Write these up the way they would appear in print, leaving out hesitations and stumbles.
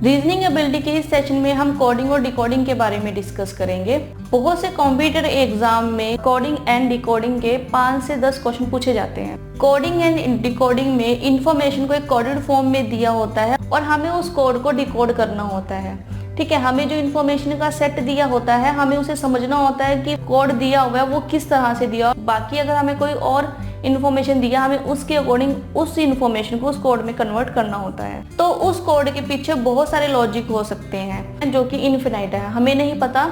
Reasoning ability के इस session में हम कोडिंग और डिकोडिंग के बारे में डिस्कस करेंगे। बहुत से कॉम्पिटिटिव एग्जाम में कोडिंग एंड डिकोडिंग के 5 से 10 क्वेश्चन पूछे जाते हैं। कोडिंग एंड डिकोडिंग में इंफॉर्मेशन को एक कोडेड फॉर्म में दिया होता है और हमें उस कोड को डिकोड करना होता है। ठीक है, हमें जो इन्फॉर्मेशन का सेट दिया होता है हमें उसे समझना होता है कि कोड दिया हुआ है वो किस तरह से दिया। बाकी अगर हमें कोई और इन्फॉर्मेशन दिया हमें उसके अकॉर्डिंग उस इन्फॉर्मेशन को उस कोड में कन्वर्ट करना होता है। तो उस कोड के पीछे बहुत सारे लॉजिक हो सकते हैं जो कि इनफिनाइट है। हमें नहीं पता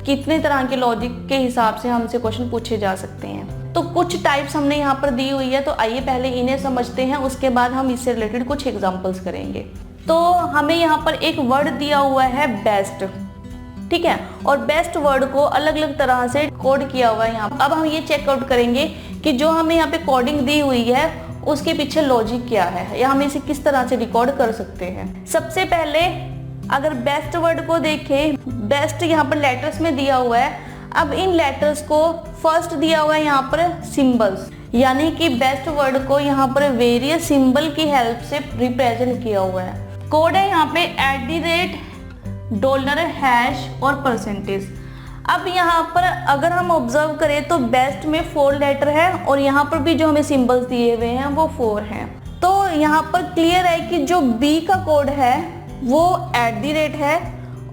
कितने तरह के लॉजिक के हिसाब से हमसे क्वेश्चन पूछे जा सकते हैं। तो कुछ टाइप्स हमने यहाँ पर दी हुई है, तो आइए पहले इन्हें समझते हैं, उसके बाद हम इससे रिलेटेड कुछ एग्जाम्पल्स करेंगे। तो हमें यहाँ पर एक वर्ड दिया हुआ है बेस्ट, ठीक है, और बेस्ट वर्ड को अलग अलग तरह से कोड किया हुआ है यहाँ। अब हम ये चेकआउट करेंगे कि जो हमें यहाँ पे कोडिंग दी हुई है उसके पीछे लॉजिक क्या है या हम इसे किस तरह से रिकॉर्ड कर सकते हैं। सबसे पहले अगर बेस्ट वर्ड को देखें, बेस्ट यहाँ पर लेटर्स में दिया हुआ है। अब इन लेटर्स को फर्स्ट दिया हुआ है यहाँ पर सिंबल्स, यानी कि बेस्ट वर्ड को यहाँ पर वेरियस सिंबल की हेल्प से रिप्रेजेंट किया हुआ है। कोड है यहाँ पे $, और परसेंटेज। अब यहाँ पर अगर हम ऑब्जर्व करें तो बेस्ट में 4 लेटर है और यहाँ पर भी जो हमें सिंबल्स दिए हुए हैं वो 4 हैं। तो यहाँ पर क्लियर है कि जो बी का कोड है वो @ है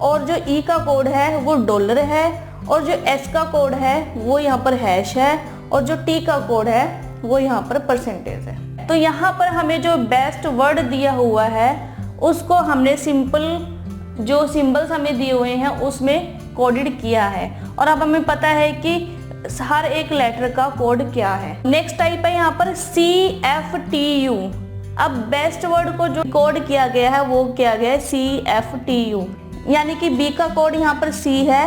और जो ई का कोड है वो $, है और जो एस का कोड है वो यहाँ पर हैश है और जो टी का कोड है वो यहाँ पर परसेंटेज है। तो यहाँ पर हमें जो बेस्ट वर्ड दिया हुआ है उसको हमने सिंपल जो सिंबल्स हमें दिए हुए हैं उसमें कोडेड किया है और अब हमें पता है कि हर एक लेटर का कोड क्या है। नेक्स्ट टाइप है यहाँ पर CFTU। अब बेस्ट वर्ड को जो कोड किया गया है वो किया गया है CFTU, यानी कि बी का कोड यहाँ पर C है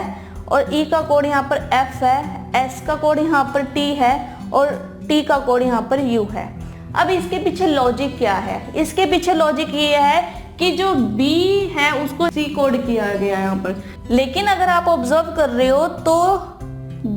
और ई का कोड यहाँ पर F है, एस का कोड यहाँ पर T है और टी का कोड यहाँ पर U है। अब इसके पीछे लॉजिक क्या है? इसके पीछे लॉजिक ये है कि जो B है उसको C कोड किया गया है यहाँ पर, लेकिन अगर आप ऑब्जर्व कर रहे हो तो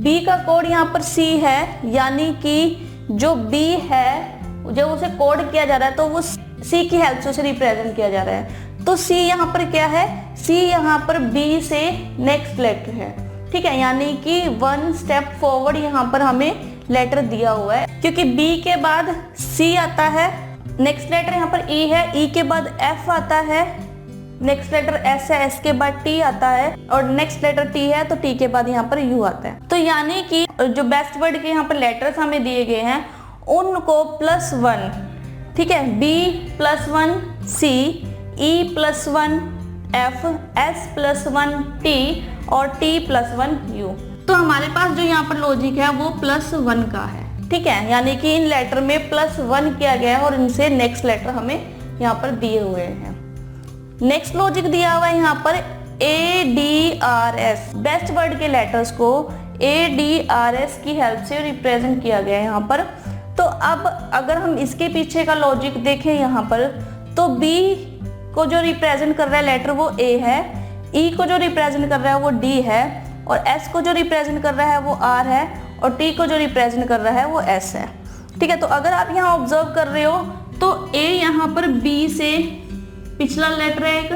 B का कोड यहाँ पर C है, यानी कि जो B है जब उसे कोड किया जा रहा है तो वो C की हेल्प से उसे रिप्रेजेंट किया जा रहा है। तो C यहाँ पर क्या है? C यहाँ पर B से नेक्स्ट लेटर है, ठीक है, यानी कि 1 स्टेप फॉरवर्ड यहाँ पर हमें लेटर दिया हुआ है, क्योंकि B के बाद C आता है, नेक्स्ट लेटर यहाँ पर E है, E के बाद F आता है, नेक्स्ट लेटर S है, S के बाद T आता है और नेक्स्ट लेटर T है तो T के बाद यहाँ पर U आता है। तो यानी कि जो बेस्ट वर्ड के यहाँ पर लेटर्स हमें दिए गए हैं उनको +1, ठीक है, B +1 C, E +1 F, S +1 T और T +1 U। तो हमारे पास जो यहाँ पर लॉजिक है वो +1 का है, ठीक है, यानी कि इन लेटर में +1 किया गया है और इनसे नेक्स्ट लेटर हमें यहाँ पर दिए हुए हैं। नेक्स्ट लॉजिक दिया हुआ है यहाँ पर ADRS। बेस्ट वर्ड के लेटर्स को ADRS की हेल्प से रिप्रेजेंट किया गया है यहाँ पर। तो अब अगर हम इसके पीछे का लॉजिक देखें यहाँ पर तो B को जो रिप्रेजेंट कर रहा है लेटर वो A है, E को जो रिप्रेजेंट कर रहा है वो D है और S को जो रिप्रेजेंट कर रहा है वो R है और T को जो रिप्रेजेंट कर रहा है वो S है, ठीक है। तो अगर आप यहाँ ऑब्जर्व कर रहे हो तो A यहाँ पर B से पिछला लेटर है एक,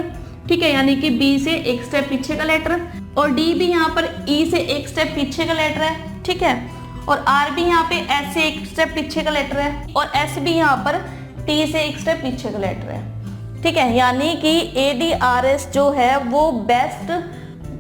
ठीक है, यानी कि B से एक स्टेप पीछे का लेटर और D भी यहाँ पर E से एक स्टेप पीछे का लेटर है, ठीक है, और R भी यहाँ पे S से एक स्टेप पीछे का लेटर है और S भी यहाँ पर T से एक स्टेप पीछे का लेटर है, ठीक है, यानी कि ADRS जो है वो बेस्ट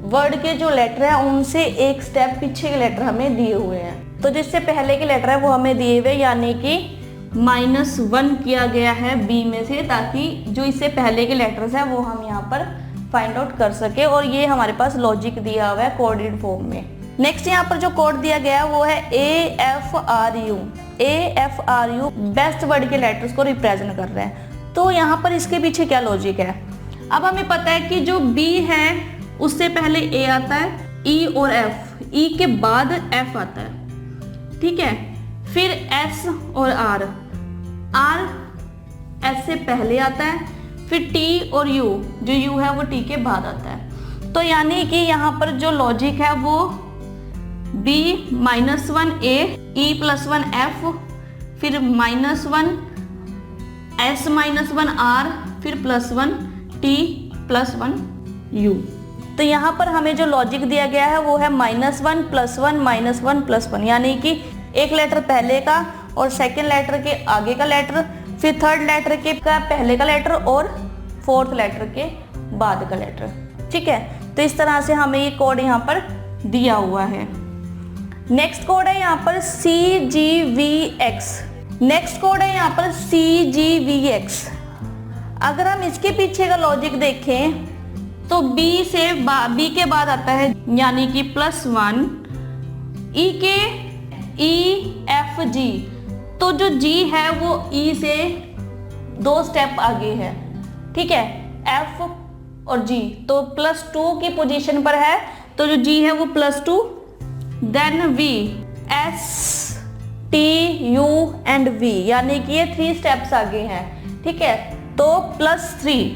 वर्ड के जो लेटर है उनसे एक स्टेप पीछे के लेटर हमें दिए हुए हैं। तो जिससे पहले के लेटर है वो हमें दिए हुए, यानी कि -1 किया गया है B में से, ताकि जो इससे पहले के लेटर्स है वो हम यहाँ पर फाइंड आउट कर सके और ये हमारे पास लॉजिक दिया हुआ है कोडेड फॉर्म में। नेक्स्ट यहाँ पर जो कोड दिया गया है वो है AFRU। AFRU बेस्ट वर्ड के लेटर्स को रिप्रेजेंट कर रहा है। तो यहाँ पर इसके पीछे क्या लॉजिक है? अब हमें पता है कि जो B है उससे पहले A आता है, E और F, E के बाद F आता है, ठीक है, फिर S और R, R S से पहले आता है, फिर T और U, जो U है वो T के बाद आता है। तो यानी कि यहाँ पर जो लॉजिक है वो B -1 A, E +1 F, फिर -1 S -1 R, फिर +1 T +1 U। तो यहाँ पर हमें जो लॉजिक दिया गया है वो है -1 +1 -1 +1, यानी कि एक लेटर पहले का और सेकेंड लेटर के आगे का लेटर, फिर थर्ड लेटर के का पहले का लेटर और फोर्थ लेटर के बाद का लेटर। ठीक है, तो इस तरह से हमें ये कोड यहाँ पर दिया हुआ है। नेक्स्ट कोड है यहाँ पर CGVX। नेक्स्ट कोड है यहाँ पर CGVX। अगर हम इसके पीछे का लॉजिक देखें तो B के बाद आता है यानी कि +1 E के EFG। तो जो G है वो E से 2 स्टेप आगे है। ठीक है, F और G तो +2 की पोजीशन पर है, तो जो G है वो +2, then V, S, T, U and V, यानी कि ये 3 स्टेप्स आगे हैं। ठीक है, तो +3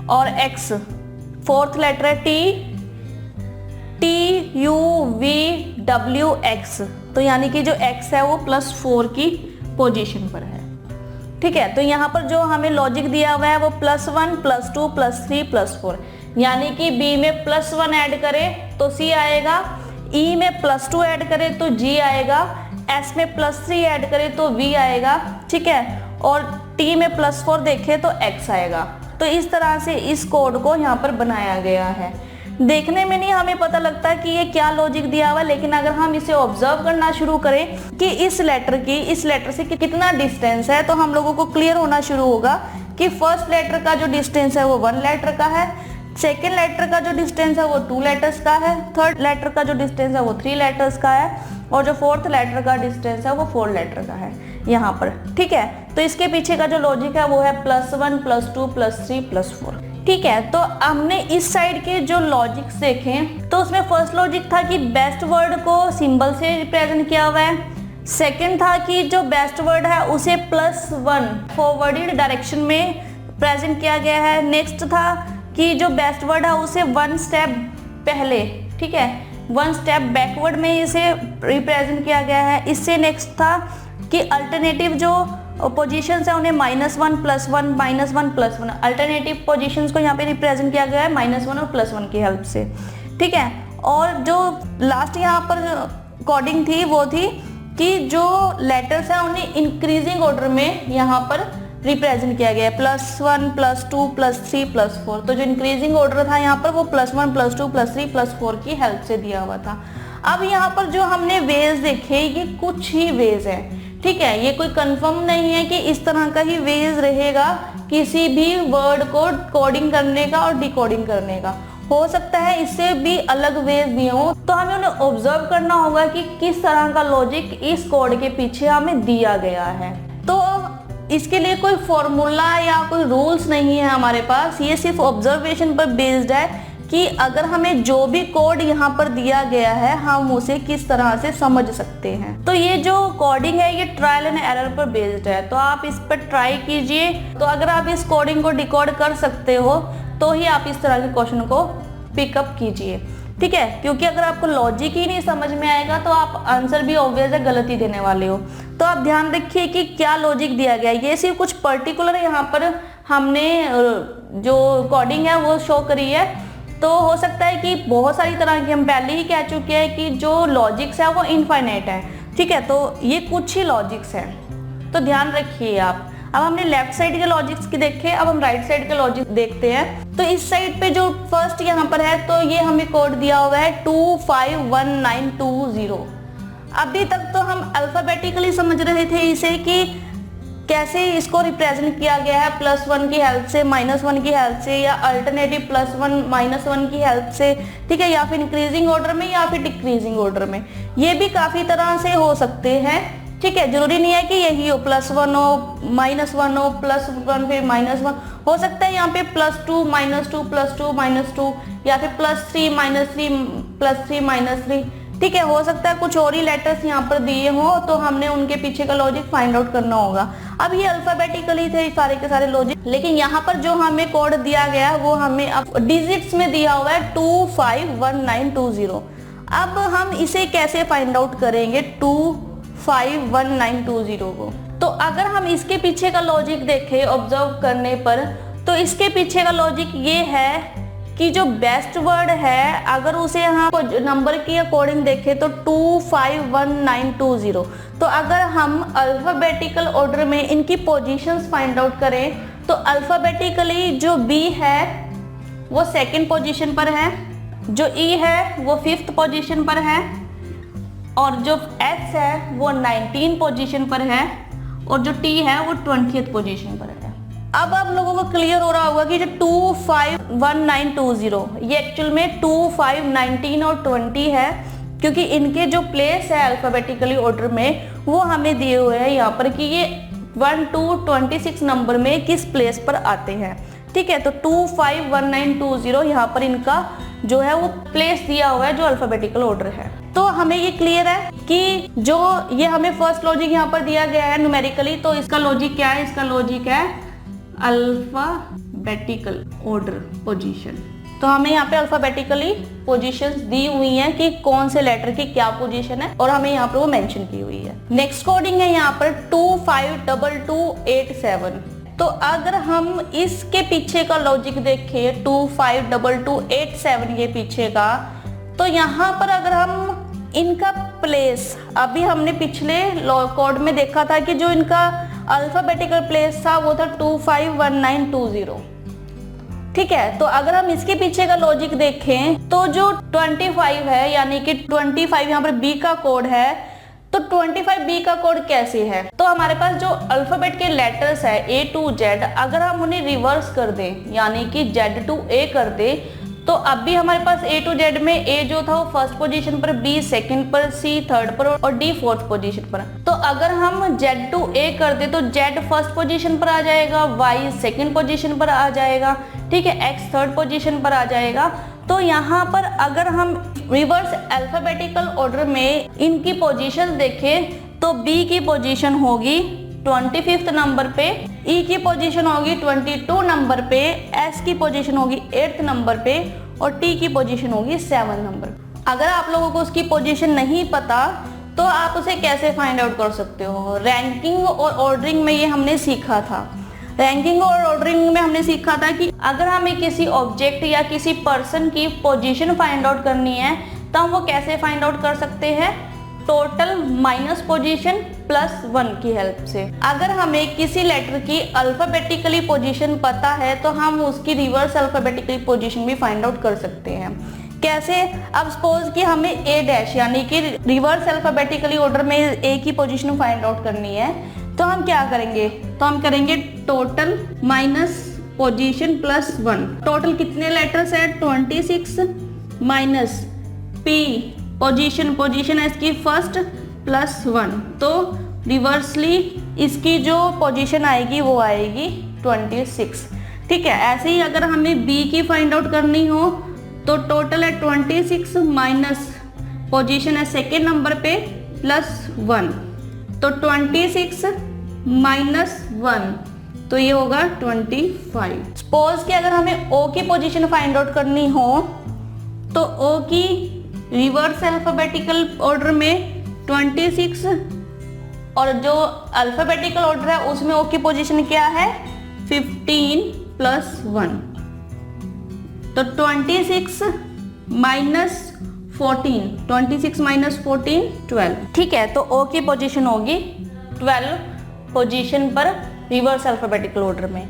और X, फोर्थ लेटर है T U V W X, तो यानी कि जो X है वो +4 की पोजीशन पर है। ठीक है, तो यहाँ पर जो हमें लॉजिक दिया हुआ है वो +1 +2 +3 +4, यानी कि B में +1 ऐड करें तो C आएगा, E में +2 ऐड करें तो G आएगा, S में +3 ऐड करें तो V आएगा। ठीक है, और T में +4 देखें तो X आएगा। तो इस तरह से इस कोड को यहाँ पर बनाया गया है। देखने में नहीं हमें पता लगता कि ये क्या लॉजिक दिया हुआ है, लेकिन अगर हम इसे ऑब्जर्व करना शुरू करें कि इस लेटर से कितना डिस्टेंस है, तो हम लोगों को क्लियर होना शुरू होगा कि फर्स्ट लेटर का जो डिस्टेंस है वो 1 लेटर का है, सेकेंड लेटर का जो डिस्टेंस है वो 2 लेटर्स का है, थर्ड लेटर का जो डिस्टेंस है वो 3 लेटर्स का है, और जो फोर्थ लेटर का डिस्टेंस है वो 4 लेटर का है यहाँ पर। ठीक है, तो इसके पीछे का जो लॉजिक है वो है +1 +2 +3 +4। ठीक है, तो हमने इस साइड के जो लॉजिक्स देखे तो उसमें फर्स्ट लॉजिक था कि बेस्ट वर्ड को सिंबल से रिप्रेजेंट किया हुआ है, सेकंड था कि जो बेस्ट वर्ड है उसे +1 फॉरवर्डेड डायरेक्शन में प्रेजेंट किया गया है, नेक्स्ट था कि जो बेस्ट वर्ड है उसे 1 स्टेप पहले, ठीक है, 1 स्टेप बैकवर्ड में इसे रिप्रेजेंट किया गया है। इससे नेक्स्ट था कि अल्टरनेटिव जो पोजीशंस है उन्हें -1 +1 -1 +1, अल्टरनेटिव पोजीशंस को यहाँ पे रिप्रेजेंट किया गया है -1 और +1 की हेल्प से। ठीक है, और जो लास्ट यहाँ पर कोडिंग थी वो थी कि जो लेटर्स हैं उन्हें इंक्रीजिंग ऑर्डर में यहाँ पर रिप्रेजेंट किया गया है, +1 +2 +3 +4। तो जो इंक्रीजिंग ऑर्डर था यहाँ पर वो +1 +2 +3 +4 की हेल्प से दिया हुआ था। अब यहाँ पर जो हमने वेज देखे ये कुछ ही वेज है। ठीक है, ये कोई कंफर्म नहीं है कि इस तरह का ही वेज रहेगा किसी भी वर्ड को कोडिंग करने का और डिकोडिंग करने का, हो सकता है इससे भी अलग वेज दिए हो। तो हमें उन्हें ऑब्जर्व करना होगा कि किस तरह का लॉजिक इस कोड के पीछे हमें दिया गया है। तो इसके लिए कोई फॉर्मूला या कोई रूल्स नहीं है हमारे पास, ये सिर्फ ऑब्जर्वेशन पर बेस्ड है कि अगर हमें जो भी कोड यहाँ पर दिया गया है हम उसे किस तरह से समझ सकते हैं। तो ये जो कोडिंग है ये ट्रायल एंड एरर पर बेस्ड है, तो आप इस पर ट्राई कीजिए। तो अगर आप इस कोडिंग को डिकोड कर सकते हो तो ही आप इस तरह के क्वेश्चन को पिकअप कीजिए। ठीक है, क्योंकि अगर आपको लॉजिक ही नहीं समझ में आएगा तो आप आंसर भी ऑब्वियस है गलत ही देने वाले हो। तो आप ध्यान रखिए कि क्या लॉजिक दिया गया है, ये सिर्फ कुछ पर्टिकुलर यहाँ पर हमने जो कोडिंग है वो शो करी है। तो हो सकता है कि बहुत सारी तरह की, हम पहले ही कह चुके हैं कि जो लॉजिक्स है वो इनफाइनाइट है। ठीक है, तो ये कुछ ही लॉजिक्स हैं, तो ध्यान रखिए आप। अब हमने लेफ्ट साइड के लॉजिक्स की देखे, अब हम राइट साइड के लॉजिक देखते हैं। तो इस साइड पे जो फर्स्ट यहाँ पर है तो ये हमें कोड दिया हुआ है 251920। अभी तक तो हम अल्फाबेटिकली समझ रहे थे इसे कि कैसे इसको रिप्रेजेंट किया गया है, +1 की हेल्प से, -1 की हेल्प से, या अल्टरनेटिव +1 -1 की हेल्प से। ठीक है, या फिर इंक्रीजिंग ऑर्डर में या फिर डिक्रीजिंग ऑर्डर में, ये भी काफ़ी तरह से हो सकते हैं। ठीक है, जरूरी नहीं है कि यही हो, +1 हो, -1 हो, +1 फिर -1 हो सकता है, यहाँ पे +2 -2 +2 -2, या फिर +3 -3 +3 -3। ठीक है, हो सकता है कुछ और ही लेटर्स यहाँ पर दिए हो, तो हमने उनके पीछे का लॉजिक फाइंड आउट करना होगा। अब ये अल्फाबेटिकली थे सारे के सारे लॉजिक, लेकिन यहाँ पर जो हमें कोड दिया गया है वो हमें अब डिजिट्स में दिया हुआ है 251920। अब हम इसे कैसे फाइंड आउट करेंगे 251920 को? तो अगर हम इसके पीछे का लॉजिक देखें ऑब्जर्व करने पर, तो इसके पीछे का लॉजिक ये है कि जो बेस्ट वर्ड है अगर उसे यहाँ नंबर के अकॉर्डिंग देखें तो 251920। तो अगर हम अल्फाबेटिकल ऑर्डर में इनकी पोजीशंस फाइंड आउट करें तो अल्फाबेटिकली जो बी है वो सेकंड पोजीशन पर है, जो ई है वो 5th पोजीशन पर है, और जो एच है वो 19 पोजीशन पर है, और जो टी है वो 20th पोजीशन पर है। अब आप लोगों को क्लियर हो रहा होगा कि जो 251920 ये एक्चुअल में 2519 और 20 है, क्योंकि इनके जो प्लेस है अल्फाबेटिकली ऑर्डर में वो हमें दिए हुए हैं यहाँ पर कि ये 1 to 26 नंबर में किस प्लेस पर आते हैं। ठीक है, तो 251920 यहाँ पर इनका जो है वो प्लेस दिया हुआ है जो अल्फाबेटिकल ऑर्डर है। तो हमें ये क्लियर है कि जो ये हमें फर्स्ट लॉजिक यहाँ पर दिया गया है न्यूमेरिकली, तो इसका लॉजिक क्या है? इसका लॉजिक है अल्फाबेटिकल ऑर्डर पोजीशन। तो हमें यहाँ पे अल्फाबेटिकली पोजीशंस दी हुई हैं कि कौन से लेटर की क्या पोजीशन है, और हमें यहाँ पर वो मेंशन की हुई है। नेक्स्ट कोडिंग है यहाँ पर 252287। तो अगर हम इसके पीछे का लॉजिक देखें 252287 ये पीछे का, तो यहाँ पर अगर हम इनका प्लेस, अभी हमने पिछले कोड में देखा था कि जो इनका अल्फाबेटिकल प्लेस था वो था 251920। ठीक है, तो अगर हम इसके पीछे का लॉजिक देखें तो जो 25 है यानी कि 25 यहाँ पर बी का कोड है, तो 25B का कोड कैसे है? तो हमारे पास जो अल्फाबेट के लेटर्स है A to Z, अगर हम उन्हें रिवर्स कर दें यानी कि Z to A कर दें, तो अब भी हमारे पास A to Z में A जो था वो फर्स्ट पोजीशन पर, B सेकंड पर, C थर्ड पर और D फोर्थ पोजीशन पर। तो अगर हम Z to A कर दे तो Z फर्स्ट पोजीशन पर आ जाएगा, Y सेकंड पोजीशन पर आ जाएगा, ठीक है, X थर्ड पोजीशन पर आ जाएगा। तो यहाँ पर अगर हम रिवर्स अल्फाबेटिकल ऑर्डर में इनकी पोजीशन देखें तो B की पोजीशन होगी 25th नंबर पे, E की पोजीशन होगी 22 नंबर पे, S की पोजीशन होगी 8th नंबर पे और T की पोजीशन होगी 7th नंबर। अगर आप लोगों को उसकी पोजीशन नहीं पता तो आप उसे कैसे फाइंड आउट कर सकते हो? रैंकिंग और ऑर्डरिंग में ये हमने सीखा था। रैंकिंग और ऑर्डरिंग में हमने सीखा था कि अगर हमें किसी ऑब्जेक्ट या किसी पर्सन की पोजीशन फाइंड आउट करनी है तो हम वो कैसे फाइंड आउट कर सकते हैं? टोटल माइनस पोजीशन प्लस 1 की हेल्प से। अगर हमें किसी लेटर की अल्फाबेटिकली पोजीशन पता है तो हम उसकी रिवर्स अल्फाबेटिकली पोजीशन भी फाइंड आउट कर सकते हैं। कैसे? अब सपोज कि हमें A डैश यानी कि रिवर्स अल्फाबेटिकली ऑर्डर में A की पोजीशन फाइंड आउट करनी है, तो हम क्या करेंगे? तो हम करेंगे total minus position plus 1। Total कितने लेटर्स है? 26 माइनस P पोजीशन, पोजीशन है इसकी फर्स्ट प्लस 1, तो रिवर्सली इसकी जो पोजीशन आएगी वो आएगी 26। ठीक है, ऐसे ही अगर हमें B की फाइंड आउट करनी हो तो टोटल है 26 माइनस पोजीशन है सेकेंड नंबर पे प्लस 1, तो 26 माइनस 1, तो ये होगा 25। सपोज कि अगर हमें O की पोजीशन फाइंड आउट करनी हो तो O की रिवर्स अल्फाबेटिकल ऑर्डर में 26 और जो अल्फाबेटिकल ऑर्डर है उसमें O की पोजीशन क्या है? 15 प्लस 1, तो 26 माइनस 14, 26 माइनस 14 12। ठीक है, तो O की पोजीशन होगी 12 पोजीशन पर रिवर्स अल्फाबेटिकल ऑर्डर में।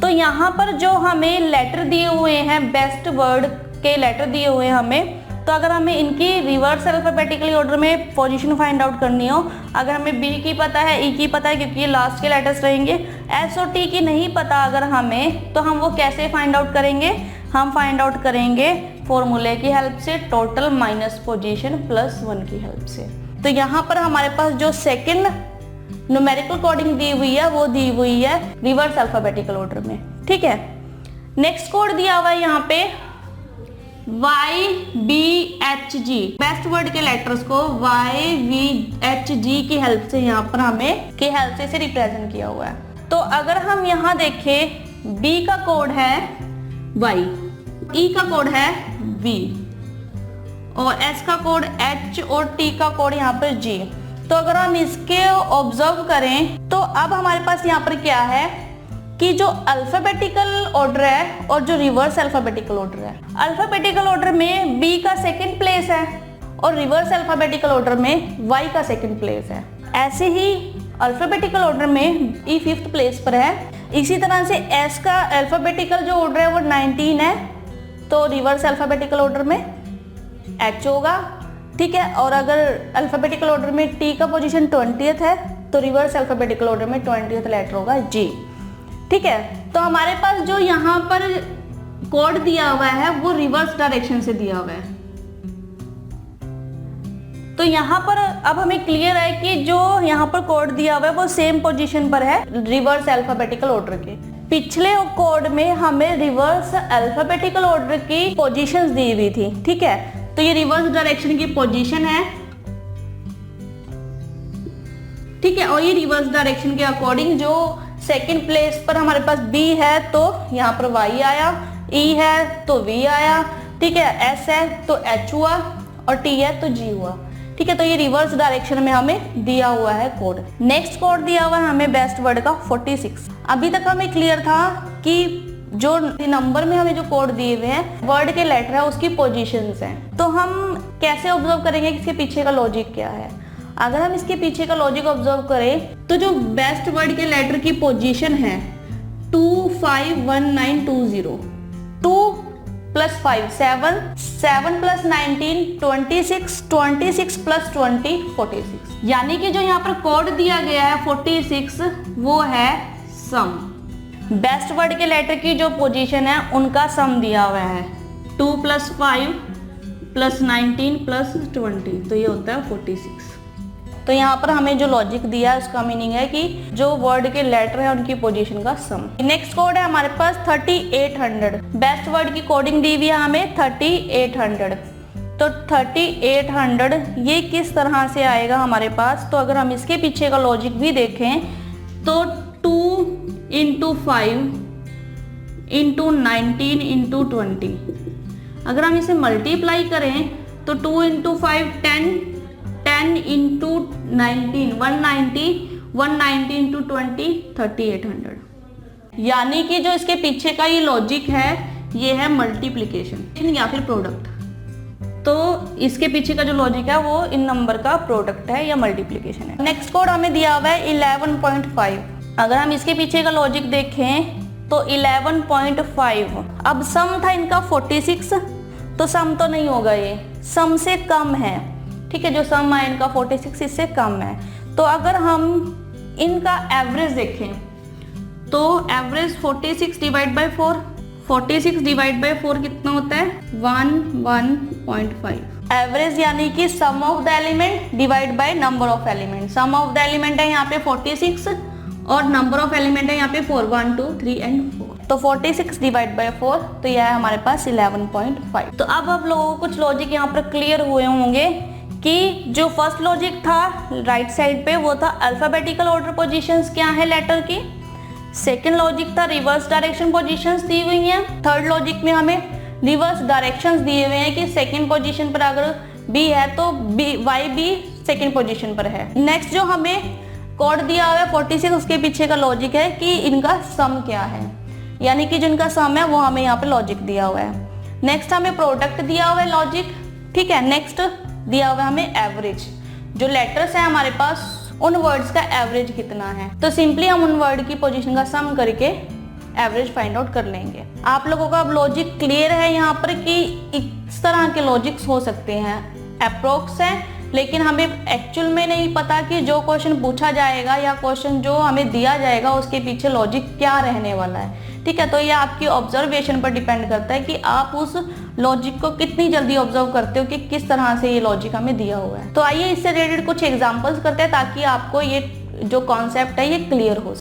तो यहाँ पर जो हमें लेटर दिए हुए हैं, बेस्ट वर्ड के लेटर दिए हुए हैं हमें, तो अगर हमें इनकी रिवर्स अल्फाबेटिकली ऑर्डर में पोजीशन फाइंड आउट करनी हो, अगर हमें बी की पता है, ई की पता है क्योंकि ये लास्ट के लेटर्स रहेंगे, एस और टी की नहीं पता अगर हमें, तो हम वो कैसे फाइंड आउट करेंगे? हम फाइंड आउट करेंगे फॉर्मूले की हेल्प से, टोटल माइनस पोजीशन प्लस 1 की हेल्प से। तो यहाँ पर हमारे पास जो सेकेंड न्यूमेरिकल कोडिंग दी हुई है वो दी हुई है रिवर्स अल्फाबेटिकल ऑर्डर में। ठीक है, नेक्स्ट कोड दिया हुआ है यहाँ पे YBHG, बेस्ट वर्ड के लेटर्स को YBHG की हेल्प से यहाँ पर हमें की हेल्प से इसे रिप्रेजेंट किया हुआ है। तो अगर हम यहाँ देखें, B का कोड है Y, E का कोड है V और S का कोड H और T का कोड यहाँ पर G। तो अगर हम इसके ऑब्जर्व करें तो अब हमारे पास यहाँ पर क्या है? कि जो अल्फाबेटिकल ऑर्डर है और जो रिवर्स अल्फाबेटिकल ऑर्डर है, अल्फाबेटिकल ऑर्डर में बी का सेकंड प्लेस है और रिवर्स अल्फाबेटिकल ऑर्डर में वाई का सेकंड प्लेस है। ऐसे ही अल्फाबेटिकल ऑर्डर में ई फिफ्थ प्लेस पर है। इसी तरह से एस का अल्फाबेटिकल जो ऑर्डर है वो 19 है, तो रिवर्स अल्फाबेटिकल ऑर्डर में एच होगा, ठीक है। और अगर अल्फाबेटिकल ऑर्डर में टी का पोजीशन 20th है तो रिवर्स अल्फाबेटिकल ऑर्डर में 20th लेटर होगा जी, ठीक है। तो हमारे पास जो यहाँ पर कोड दिया हुआ है वो रिवर्स डायरेक्शन से दिया हुआ है। तो यहाँ पर अब हमें क्लियर है कि जो यहाँ पर कोड दिया हुआ है वो सेम पोजीशन पर है रिवर्स अल्फाबेटिकल ऑर्डर के। पिछले कोड में हमें रिवर्स अल्फाबेटिकल ऑर्डर की पोजीशंस दी हुई थी, ठीक है। तो ये रिवर्स डायरेक्शन की पोजीशन है, ठीक है। और ये रिवर्स डायरेक्शन के अकॉर्डिंग जो सेकंड प्लेस पर हमारे पास बी है तो यहाँ पर वाई आया, ई है तो वी आया, ठीक है। एस है तो एच हुआ और टी है तो जी हुआ, ठीक है। तो ये रिवर्स डायरेक्शन में हमें दिया हुआ है कोड। नेक्स्ट कोड दिया हुआ है हमें बेस्ट वर्ड का 46। अभी तक हमें क्लियर था कि जो नंबर में हमें जो कोड दिए हुए हैं वर्ड के लेटर है उसकी पोजीशंस हैं। तो हम कैसे ऑब्जर्व करेंगे कि इसके पीछे का लॉजिक क्या है। अगर हम इसके पीछे का लॉजिक ऑब्जर्व करें तो जो बेस्ट वर्ड के लेटर की पोजीशन है 251920, 2 + 5 7, 7 + 19 26, 26 + 20 46। यानी कि जो यहाँ पर कोड दिया गया है 46 वो है सम। बेस्ट वर्ड के लेटर की जो पोजीशन है उनका सम दिया हुआ है 2 + 5 + 19 + 20, तो ये होता है 46। तो यहाँ पर हमें जो लॉजिक दिया है उसका मीनिंग है कि जो वर्ड के लेटर है उनकी पोजीशन का सम। नेक्स्ट कोड है हमारे पास 3800। बेस्ट वर्ड की कोडिंग दी हुई है हमें 3800। तो 3800 ये किस तरह से आएगा हमारे पास। तो अगर हम इसके पीछे का लॉजिक भी देखें तो 2 × 5 × 19 × 20, अगर हम इसे मल्टीप्लाई करें तो 2 × 5 10, 10 × 19 190, 190 × 20 3800। यानी कि जो इसके पीछे का ये लॉजिक है ये है मल्टीप्लिकेशन या फिर प्रोडक्ट। तो इसके पीछे का जो लॉजिक है वो इन नंबर का प्रोडक्ट है या मल्टीप्लिकेशन है। नेक्स्ट कोड हमें दिया हुआ है 11.5। अगर हम इसके पीछे का लॉजिक देखें तो 11.5, अब सम था इनका 46, तो सम तो नहीं होगा, ये सम से कम है, ठीक है। जो सम है इनका 46 इससे कम है। तो अगर हम इनका एवरेज देखें तो एवरेज 46 / 4, 46 / 4 कितना होता है 1.5। एवरेज यानी कि sum of the element divide by number of element. Sum of the element है यहाँ पे 46 और नंबर ऑफ एलिमेंट है यहाँ पे 4, 1 2 3 and 4। तो 46 / 4 तो यह है हमारे पास 11.5। तो अब आप लोगों को कुछ लॉजिक यहाँ पर क्लियर हुए होंगे कि जो फर्स्ट लॉजिक था राइट साइड पे वो था अल्फाबेटिकल ऑर्डर पोजीशंस क्या है लेटर की। सेकंड लॉजिक था रिवर्स डायरेक्शन पोजीशंस दी हुई हैं। थर्ड लॉजिक में हमें रिवर्स डायरेक्शंस दिए हुए हैं कि सेकंड पोजीशन पर अगर बी है तो वाई बी सेकंड पोजीशन पर है। नेक्स्ट जो हमें कोड दिया हुआ है 46 उसके पीछे का लॉजिक है कि इनका सम क्या है, यानी कि जिनका सम है वो हमें यहाँ पे लॉजिक दिया हुआ है। नेक्स्ट हमें प्रोडक्ट दिया हुआ है लॉजिक, ठीक है। नेक्स्ट दिया हुआ है हमें एवरेज, जो लेटर्स है हमारे पास उन वर्ड्स का एवरेज कितना है। तो सिंपली हम उन वर्ड की पोजीशन का सम करके एवरेज फाइंड आउट कर लेंगे। आप लोगों का अब लॉजिक क्लियर है यहाँ पर कि इस तरह के लॉजिक्स हो सकते हैं, अप्रोक्स है, लेकिन हमें एक्चुअल में नहीं पता कि जो क्वेश्चन पूछा जाएगा या क्वेश्चन जो हमें दिया जाएगा उसके पीछे लॉजिक क्या रहने वाला है, ठीक है। तो ये आपकी ऑब्जर्वेशन पर डिपेंड करता है कि आप उस लॉजिक को कितनी जल्दी ऑब्जर्व करते हो कि किस तरह से ये लॉजिक हमें दिया हुआ है। तो आइए इससे रिलेटेड कुछ एग्जांपल्स करते हैं ताकि आपको ये जो कॉन्सेप्ट है ये क्लियर हो।